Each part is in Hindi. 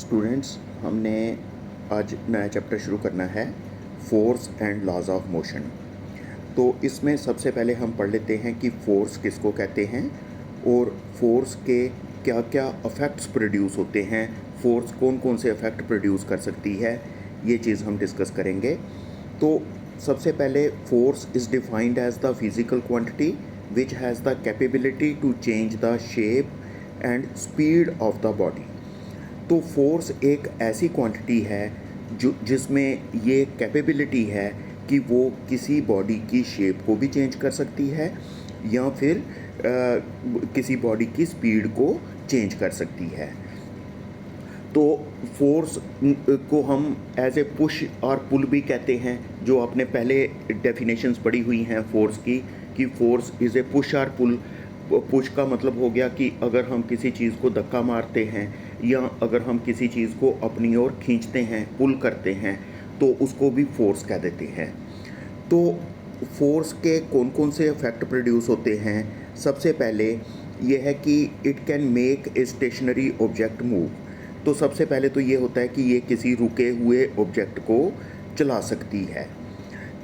स्टूडेंट्स, हमने आज नया चैप्टर शुरू करना है, force and laws of motion. तो इसमें सबसे पहले हम पढ़ लेते हैं कि फोर्स किसको कहते हैं और फोर्स के क्या क्या इफ़ेक्ट्स प्रोड्यूस होते हैं, फोर्स कौन कौन से इफ़ेक्ट प्रोड्यूस कर सकती है, ये चीज़ हम डिस्कस करेंगे। तो सबसे पहले force is defined as the physical quantity which has the capability to change the shape and speed of the body. तो फोर्स एक ऐसी क्वांटिटी है जो जिसमें ये कैपेबिलिटी है कि वो किसी बॉडी की शेप को भी चेंज कर सकती है या फिर किसी बॉडी की स्पीड को चेंज कर सकती है। तो फोर्स को हम एज ए पुश और पुल भी कहते हैं, जो आपने पहले डेफिनेशंस पढ़ी हुई हैं फोर्स की, कि फोर्स इज़ ए पुश और पुल। पुश का मतलब हो गया कि अगर हम किसी चीज़ को धक्का मारते हैं या अगर हम किसी चीज़ को अपनी ओर खींचते हैं, पुल करते हैं, तो उसको भी फोर्स कह देते हैं। तो फोर्स के कौन कौन से इफ़ेक्ट प्रोड्यूस होते हैं? सबसे पहले ये है कि it can make a stationary object move. तो सबसे पहले तो ये होता है कि ये किसी रुके हुए ऑब्जेक्ट को चला सकती है।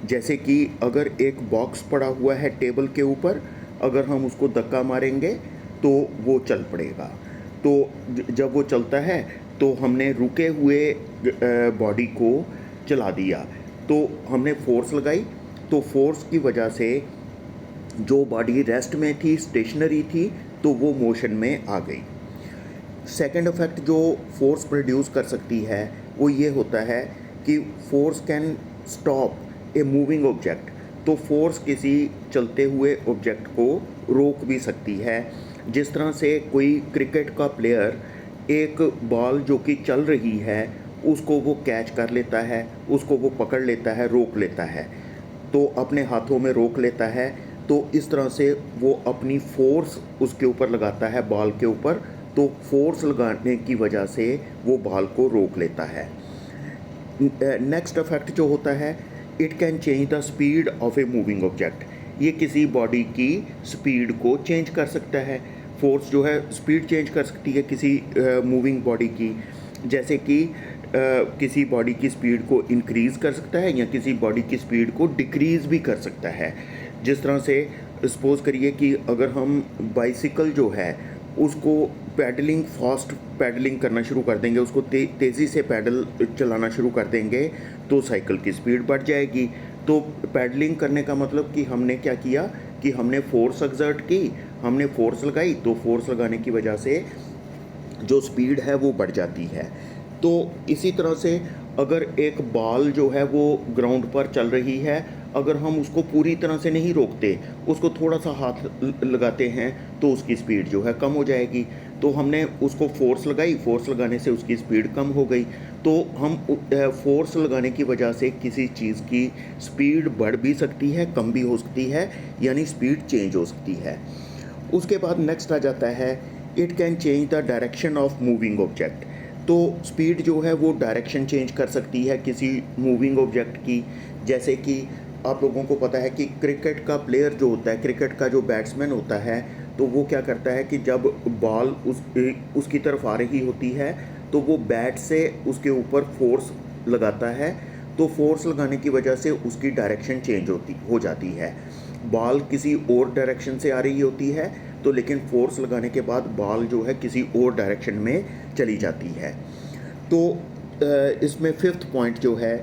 जैसे कि अगर एक बॉक्स पड़ा हुआ है टेबल के ऊपर, अगर हम उसको धक्का मारेंगे तो वो चल पड़ेगा। तो जब वो चलता है तो हमने रुके हुए बॉडी को चला दिया, तो हमने फोर्स लगाई। तो फोर्स की वजह से जो बॉडी रेस्ट में थी, स्टेशनरी थी, तो वो मोशन में आ गई। सेकंड इफेक्ट जो फोर्स प्रोड्यूस कर सकती है वो ये होता है कि force can stop a moving object. तो फोर्स किसी चलते हुए ऑब्जेक्ट को रोक भी सकती है। जिस तरह से कोई क्रिकेट का प्लेयर एक बॉल जो कि चल रही है उसको वो कैच कर लेता है, उसको वो पकड़ लेता है, रोक लेता है, तो अपने हाथों में रोक लेता है। तो इस तरह से वो अपनी फोर्स उसके ऊपर लगाता है, बॉल के ऊपर। तो फोर्स लगाने की वजह से वो बॉल को रोक लेता है। नेक्स्ट इफेक्ट जो होता है, it can change the speed of a moving object. ये किसी बॉडी की स्पीड को चेंज कर सकता है। फोर्स जो है स्पीड चेंज कर सकती है किसी मूविंग बॉडी की। जैसे कि किसी बॉडी की स्पीड को इंक्रीज़ कर सकता है या किसी बॉडी की स्पीड को डिक्रीज़ भी कर सकता है। जिस तरह से सपोज़ करिए कि अगर हम बाइसिकल जो है उसको पैडलिंग, फास्ट पैडलिंग करना शुरू कर देंगे, उसको तेज़ी से पैडल चलाना शुरू कर देंगे, तो साइकिल की स्पीड बढ़ जाएगी। तो पैडलिंग करने का मतलब कि हमने क्या किया कि हमने फोर्स एक्सर्ट की, हमने फोर्स लगाई, तो फोर्स लगाने की वजह से जो स्पीड है वो बढ़ जाती है। तो इसी तरह से अगर एक बॉल जो है वो ग्राउंड पर चल रही है, अगर हम उसको पूरी तरह से नहीं रोकते, उसको थोड़ा सा हाथ लगाते हैं, तो उसकी स्पीड जो है कम हो जाएगी। तो हमने उसको फोर्स लगाई, फोर्स लगाने से उसकी स्पीड कम हो गई। तो हम फोर्स लगाने की वजह से किसी चीज़ की स्पीड बढ़ भी सकती है, कम भी हो सकती है, यानी स्पीड चेंज हो सकती है। उसके बाद नेक्स्ट आ जाता है, it can change the direction of moving object. तो स्पीड जो है वो डायरेक्शन चेंज कर सकती है किसी मूविंग ऑब्जेक्ट की। जैसे कि आप लोगों को पता है कि क्रिकेट का प्लेयर जो होता है, क्रिकेट का जो बैट्समैन होता है, तो वो क्या करता है कि जब बॉल उसकी तरफ आ रही होती है तो वो बैट से उसके ऊपर फोर्स लगाता है। तो फोर्स लगाने की वजह से उसकी डायरेक्शन चेंज हो जाती है। बॉल किसी और डायरेक्शन से आ रही होती है, तो लेकिन फोर्स लगाने के बाद बॉल जो है किसी और डायरेक्शन में चली जाती है। तो इसमें फिफ्थ पॉइंट जो है,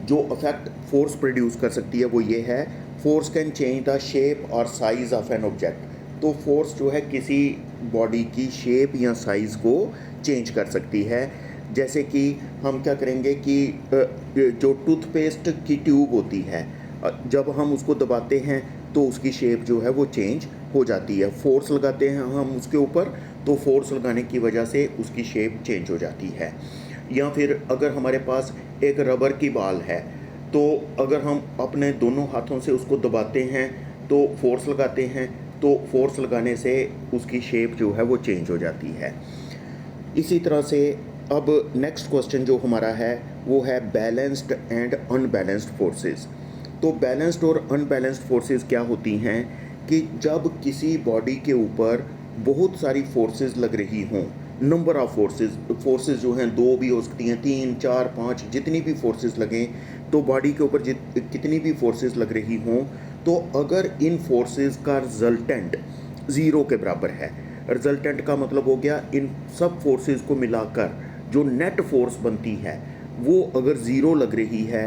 जो अफेक्ट फोर्स प्रोड्यूस कर सकती है, वो ये है, force can change the shape और साइज़ ऑफ एन ऑब्जेक्ट। तो फोर्स जो है किसी बॉडी की शेप या साइज़ को चेंज कर सकती है। जैसे कि हम क्या करेंगे कि जो टूथपेस्ट की ट्यूब होती है, जब हम उसको दबाते हैं तो उसकी शेप जो है वो चेंज हो जाती है। फोर्स लगाते हैं हम उसके ऊपर, तो फोर्स लगाने की वजह से उसकी शेप चेंज हो जाती है। या फिर अगर हमारे पास एक रबर की बॉल है, तो अगर हम अपने दोनों हाथों से उसको दबाते हैं, तो फोर्स लगाते हैं, तो फोर्स लगाने से उसकी शेप जो है वो चेंज हो जाती है। इसी तरह से अब नेक्स्ट क्वेश्चन जो हमारा है वो है बैलेंस्ड एंड अनबैलेंस्ड फोर्सेस। तो बैलेंस्ड और अनबैलेंस्ड फोर्सेस क्या होती हैं कि जब किसी बॉडी के ऊपर बहुत सारी फोर्सेस लग रही हों, नंबर ऑफ़ फोर्सेस जो हैं 2 भी हो सकती हैं, 3, 4, 5 जितनी भी फोर्सेस लगें, तो बॉडी के ऊपर कितनी भी फोर्सेस लग रही हों, तो अगर इन फोर्सेस का रिजल्टेंट ज़ीरो के बराबर है, रिजल्टेंट का मतलब हो गया इन सब फोर्सेस को मिलाकर जो नेट फोर्स बनती है वो अगर ज़ीरो लग रही है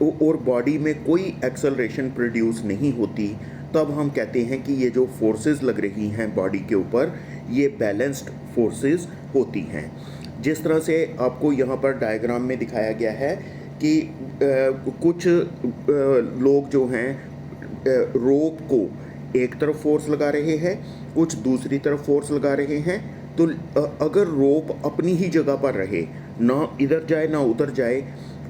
और बॉडी में कोई एक्सेलरेशन प्रोड्यूस नहीं होती, तब हम कहते हैं कि ये जो फोर्सेस लग रही हैं बॉडी के ऊपर ये बैलेंस्ड फोर्सेस होती हैं। जिस तरह से आपको यहाँ पर डायग्राम में दिखाया गया है कि कुछ लोग जो हैं रोप को एक तरफ फोर्स लगा रहे हैं, कुछ दूसरी तरफ फोर्स लगा रहे हैं। तो अगर रोप अपनी ही जगह पर रहे, ना इधर जाए ना उधर जाए,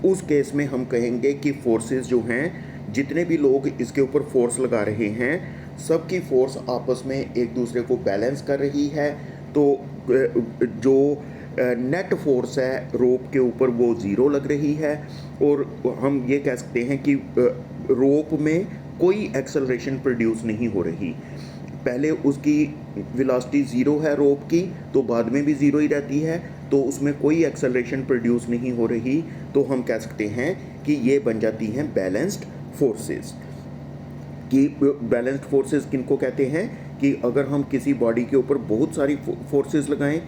उस केस में हम कहेंगे कि फोर्सेस जो हैं, जितने भी लोग इसके ऊपर फोर्स लगा रहे हैं, सबकी फोर्स आपस में एक दूसरे को बैलेंस कर रही है। तो जो नेट फोर्स है रोप के ऊपर वो ज़ीरो लग रही है, और हम ये कह सकते हैं कि रोप में कोई एक्सेलरेशन प्रोड्यूस नहीं हो रही। पहले उसकी वेलोसिटी ज़ीरो है रोप की, तो बाद में भी ज़ीरो ही रहती है, तो उसमें कोई एक्सेलरेशन प्रोड्यूस नहीं हो रही। तो हम कह सकते हैं कि ये बन जाती हैं बैलेंस्ड फोर्सेस। कि बैलेंस्ड फोर्सेस किनको कहते हैं कि अगर हम किसी बॉडी के ऊपर बहुत सारी फोर्सेस लगाएं,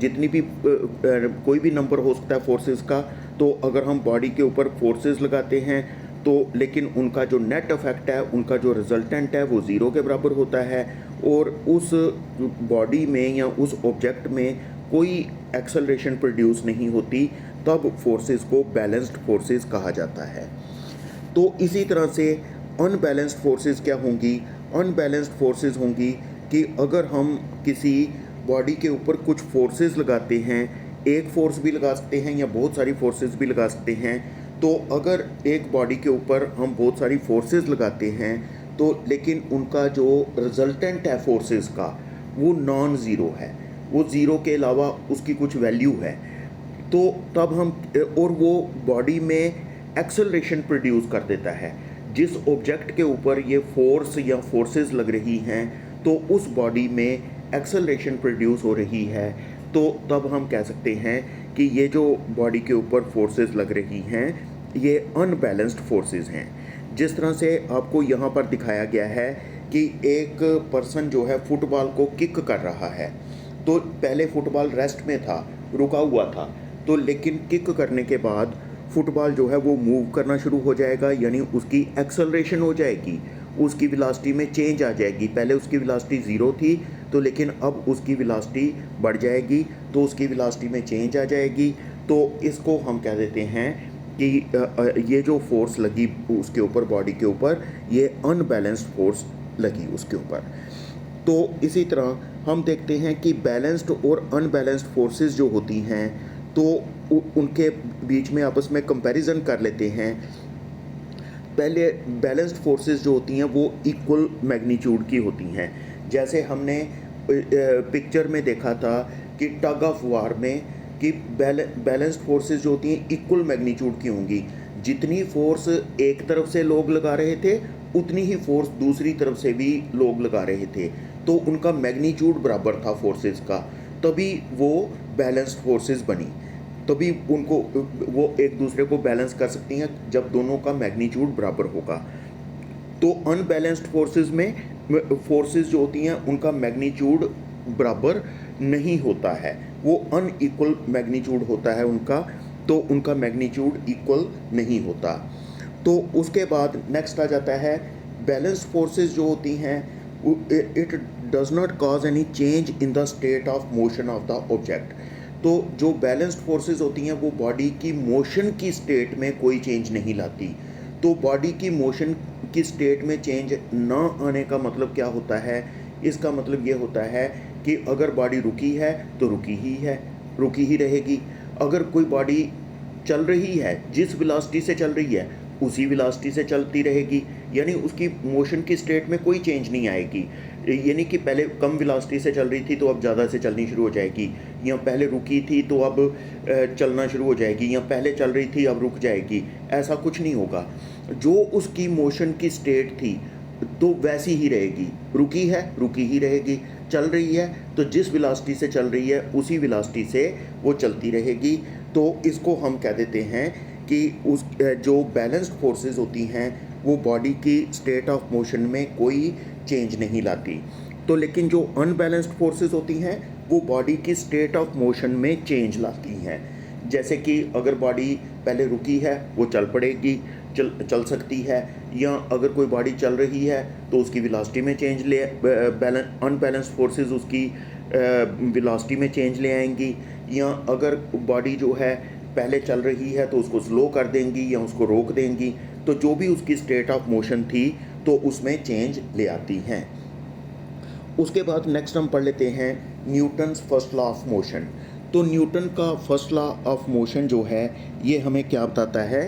जितनी भी कोई भी नंबर हो सकता है फोर्सेस का, तो अगर हम बॉडी के ऊपर फोर्सेस लगाते हैं तो लेकिन उनका जो नेट इफेक्ट है, उनका जो रिजल्टेंट है वो ज़ीरो के बराबर होता है, और उस बॉडी में या उस ऑब्जेक्ट में कोई एक्सेलरेशन प्रोड्यूस नहीं होती, तब फोर्सेस को बैलेंस्ड फोर्सेस कहा जाता है। तो इसी तरह से अनबैलेंस्ड फोर्सेस क्या होंगी? अनबैलेंस्ड फोर्सेस होंगी कि अगर हम किसी बॉडी के ऊपर कुछ फोर्सेस लगाते हैं, एक फोर्स भी लगा सकते हैं या बहुत सारी फोर्सेस भी लगा सकते हैं। तो अगर एक बॉडी के ऊपर हम बहुत सारी फोर्सेस लगाते हैं, तो लेकिन उनका जो रिजल्टेंट है फोर्सेस का वो नॉन ज़ीरो है, वो ज़ीरो के अलावा उसकी कुछ वैल्यू है, तो तब हम और वो बॉडी में एक्सेलरेशन प्रोड्यूस कर देता है। जिस ऑब्जेक्ट के ऊपर ये फोर्स या फोर्सेस लग रही हैं, तो उस बॉडी में एक्सेलरेशन प्रोड्यूस हो रही है, तो तब हम कह सकते हैं कि ये जो बॉडी के ऊपर फोर्सेस लग रही हैं ये अनबैलेंस्ड फोर्सेस हैं। जिस तरह से आपको यहाँ पर दिखाया गया है कि एक पर्सन जो है फुटबॉल को किक कर रहा है, तो पहले फुटबॉल रेस्ट में था, रुका हुआ था, तो लेकिन किक करने के बाद फुटबॉल जो है वो मूव करना शुरू हो जाएगा, यानी उसकी एक्सेलरेशन हो जाएगी, उसकी वेलोसिटी में चेंज आ जाएगी। पहले उसकी वेलोसिटी ज़ीरो थी, तो लेकिन अब उसकी वेलोसिटी बढ़ जाएगी, तो उसकी वेलोसिटी में चेंज आ जाएगी। तो इसको हम कह देते हैं कि ये जो फोर्स लगी उसके ऊपर, बॉडी के ऊपर, ये अनबैलेंस्ड फोर्स लगी उसके ऊपर। तो इसी तरह हम देखते हैं कि बैलेंस्ड और अनबैलेंस्ड फोर्सेस जो होती हैं, तो उनके बीच में आपस में कंपैरिजन कर लेते हैं। पहले बैलेंस्ड फोर्सेस जो होती हैं वो इक्वल मैग्नीट्यूड की होती हैं। जैसे हमने पिक्चर में देखा था कि टग ऑफ वार में कि बैलेंस्ड फोर्सेस जो होती हैं इक्वल मैग्नीट्यूड की होंगी। जितनी फोर्स एक तरफ से लोग लगा रहे थे, उतनी ही फोर्स दूसरी तरफ से भी लोग लगा रहे थे, तो उनका मैग्नीट्यूड बराबर था फोर्सेस का, तभी वो बैलेंस्ड फोर्सेस बनी। तभी उनको वो एक दूसरे को बैलेंस कर सकती हैं जब दोनों का मैग्नीट्यूड बराबर होगा। तो अनबैलेंस्ड फोर्सेस में फोर्सेस जो होती हैं उनका मैग्नीट्यूड बराबर नहीं होता है, वो अनइक्वल मैग्नीट्यूड होता है उनका, तो उनका मैग्नीट्यूड इक्वल नहीं होता। तो उसके बाद नेक्स्ट आ जाता है बैलेंस्ड फोर्सेस जो होती हैं, it does not cause any change in the state of motion of the object. तो जो बैलेंस्ड फोर्सेस होती हैं वो बॉडी की मोशन की स्टेट में कोई चेंज नहीं लाती। तो बॉडी की मोशन की स्टेट में चेंज ना आने का मतलब क्या होता है? इसका मतलब ये होता है कि अगर बॉडी रुकी है तो रुकी ही है, रुकी ही रहेगी। अगर कोई बॉडी चल रही है, जिस वेलोसिटी से चल रही है उसी वेलोसिटी से चलती रहेगी, यानी उसकी मोशन की स्टेट में कोई चेंज नहीं आएगी। यानी कि पहले कम वेलोसिटी से चल रही थी तो अब ज़्यादा से चलनी शुरू हो जाएगी, या पहले रुकी थी तो अब चलना शुरू हो जाएगी, या पहले चल रही थी अब रुक जाएगी। ऐसा कुछ नहीं होगा। जो उसकी मोशन की स्टेट थी तो वैसी ही रहेगी, रुकी है रुकी ही रहेगी। चल रही है तो जिस वेलोसिटी से चल रही है उसी वेलोसिटी से वो चलती रहेगी। तो इसको हम कह देते हैं कि उस जो बैलेंस्ड फोर्सेस होती हैं वो बॉडी की स्टेट ऑफ मोशन में कोई चेंज नहीं लाती। तो लेकिन जो अनबैलेंस्ड फोर्सेस होती हैं वो बॉडी की स्टेट ऑफ मोशन में चेंज लाती हैं। जैसे कि अगर बॉडी पहले रुकी है वो चल पड़ेगी, चल सकती है, या अगर कोई बॉडी चल रही है तो उसकी वेलोसिटी में चेंज ले अनबैलेंस्ड फोर्सेस उसकी वेलोसिटी में चेंज ले आएंगी। या अगर बॉडी जो है पहले चल रही है तो उसको स्लो कर देंगी या उसको रोक देंगी। तो जो भी उसकी स्टेट ऑफ मोशन थी तो उसमें चेंज ले आती हैं। उसके बाद नेक्स्ट हम पढ़ लेते हैं Newton's first law of motion. तो न्यूटन का फर्स्ट लॉ ऑफ मोशन जो है ये हमें क्या बताता है,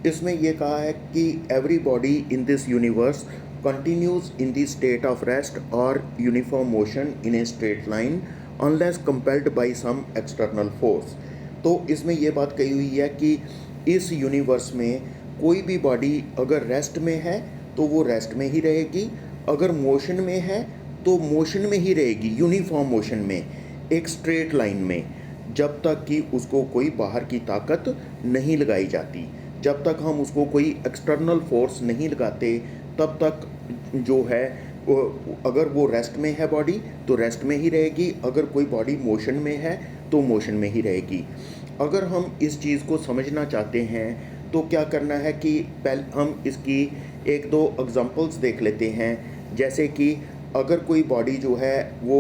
इसमें ये कहा है कि every body in this universe continues in the state of rest और uniform motion in a straight line unless compelled by some external force. तो इसमें ये बात कही हुई है कि इस यूनिवर्स में कोई भी बॉडी अगर रेस्ट में है तो वो रेस्ट में ही रहेगी, अगर मोशन में है तो मोशन में ही रहेगी, यूनिफॉर्म मोशन में, एक स्ट्रेट लाइन में, जब तक कि उसको कोई बाहर की ताकत नहीं लगाई जाती। जब तक हम उसको कोई एक्सटर्नल फोर्स नहीं लगाते तब तक जो है अगर वो रेस्ट में है बॉडी तो रेस्ट में ही रहेगी, अगर कोई बॉडी मोशन में है तो मोशन में ही रहेगी। अगर हम इस चीज़ को समझना चाहते हैं तो क्या करना है कि पहले हम इसकी एक दो एग्जांपल्स देख लेते हैं। जैसे कि अगर कोई बॉडी जो है वो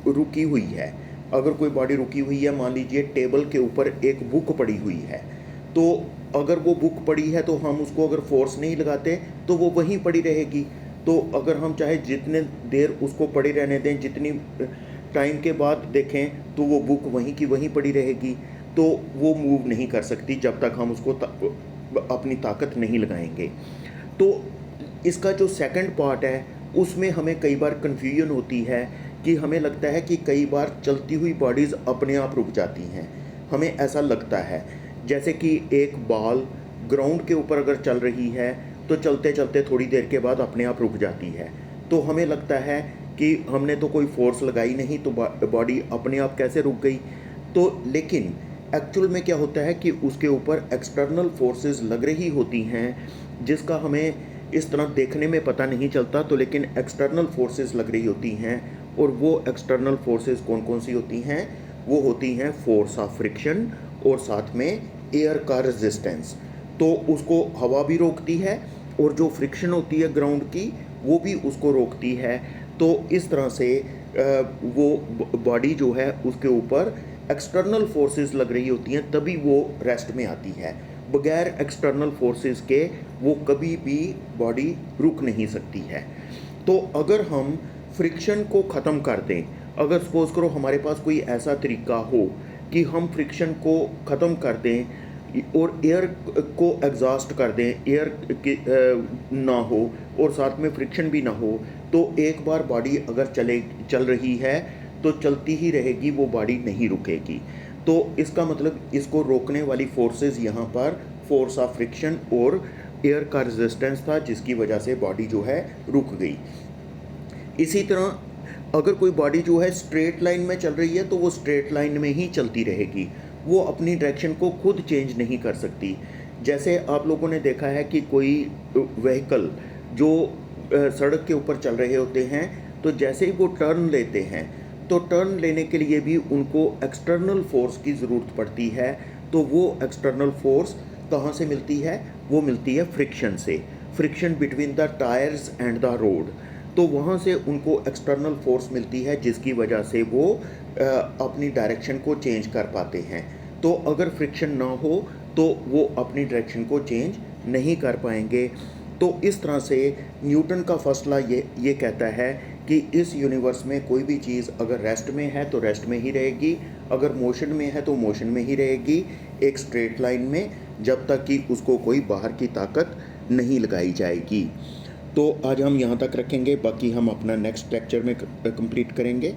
रुकी हुई है, अगर कोई बॉडी रुकी हुई है, मान लीजिए टेबल के ऊपर एक बुक पड़ी हुई है, तो अगर वो बुक पड़ी है तो हम उसको अगर फोर्स नहीं लगाते तो वो वहीं पड़ी रहेगी। तो अगर हम चाहे जितने देर उसको पड़ी रहने दें, जितनी टाइम के बाद देखें तो वो बुक वहीं की वहीं पड़ी रहेगी, तो वो मूव नहीं कर सकती जब तक हम उसको अपनी ताकत नहीं लगाएंगे। तो इसका जो सेकंड पार्ट है उसमें हमें कई बार कन्फ्यूजन होती है कि हमें लगता है कि कई बार चलती हुई बॉडीज़ अपने आप रुक जाती हैं। हमें ऐसा लगता है जैसे कि एक बॉल ग्राउंड के ऊपर अगर चल रही है तो चलते चलते थोड़ी देर के बाद अपने आप रुक जाती है। तो हमें लगता है कि हमने तो कोई फोर्स लगाई नहीं तो बॉडी अपने आप कैसे रुक गई। तो लेकिन एक्चुअल में क्या होता है कि उसके ऊपर एक्सटर्नल फोर्सेस लग रही होती हैं जिसका हमें इस तरह देखने में पता नहीं चलता। तो लेकिन एक्सटर्नल फोर्सेस लग रही होती हैं, और वो एक्सटर्नल फोर्सेस कौन कौन सी होती हैं, वो होती हैं फोर्स ऑफ फ्रिक्शन और साथ में एयर का रेजिस्टेंस। तो उसको हवा भी रोकती है और जो फ्रिक्शन होती है ग्राउंड की वो भी उसको रोकती है। तो इस तरह से वो बॉडी जो है उसके ऊपर एक्सटर्नल फोर्सेस लग रही होती हैं तभी वो रेस्ट में आती है। बगैर एक्सटर्नल फोर्सेस के वो कभी भी बॉडी रुक नहीं सकती है। तो अगर हम फ्रिक्शन को ख़त्म कर दें, अगर सपोज करो हमारे पास कोई ऐसा तरीका हो कि हम फ्रिक्शन को ख़त्म कर दें और एयर को एग्जॉस्ट कर दें, एयर ना हो और साथ में फ्रिक्शन भी ना हो, तो एक बार बॉडी अगर चल रही है तो चलती ही रहेगी, वो बॉडी नहीं रुकेगी। तो इसका मतलब इसको रोकने वाली फोर्सेस यहाँ पर फोर्स ऑफ फ्रिक्शन और एयर का रेजिस्टेंस था जिसकी वजह से बॉडी जो है रुक गई। इसी तरह अगर कोई बॉडी जो है स्ट्रेट लाइन में चल रही है तो वो स्ट्रेट लाइन में ही चलती रहेगी, वो अपनी डायरेक्शन को खुद चेंज नहीं कर सकती। जैसे आप लोगों ने देखा है कि कोई व्हीकल जो सड़क के ऊपर चल रहे होते हैं तो जैसे ही वो टर्न लेते हैं तो टर्न लेने के लिए भी उनको एक्सटर्नल फोर्स की ज़रूरत पड़ती है। तो वो एक्सटर्नल फोर्स कहाँ से मिलती है, वो मिलती है फ्रिक्शन से, friction between the tyres and the road. तो वहाँ से उनको एक्सटर्नल फोर्स मिलती है जिसकी वजह से वो अपनी डायरेक्शन को चेंज कर पाते हैं। तो अगर फ्रिक्शन ना हो तो वो अपनी डायरेक्शन को चेंज नहीं कर पाएंगे। तो इस तरह से न्यूटन का फर्स्ट लॉ ये कहता है कि इस यूनिवर्स में कोई भी चीज़ अगर रेस्ट में है तो रेस्ट में ही रहेगी, अगर मोशन में है तो मोशन में ही रहेगी, एक स्ट्रेट लाइन में, जब तक कि उसको कोई बाहर की ताकत नहीं लगाई जाएगी। तो आज हम यहाँ तक रखेंगे, बाकी हम अपना नेक्स्ट लेक्चर में कंप्लीट करेंगे।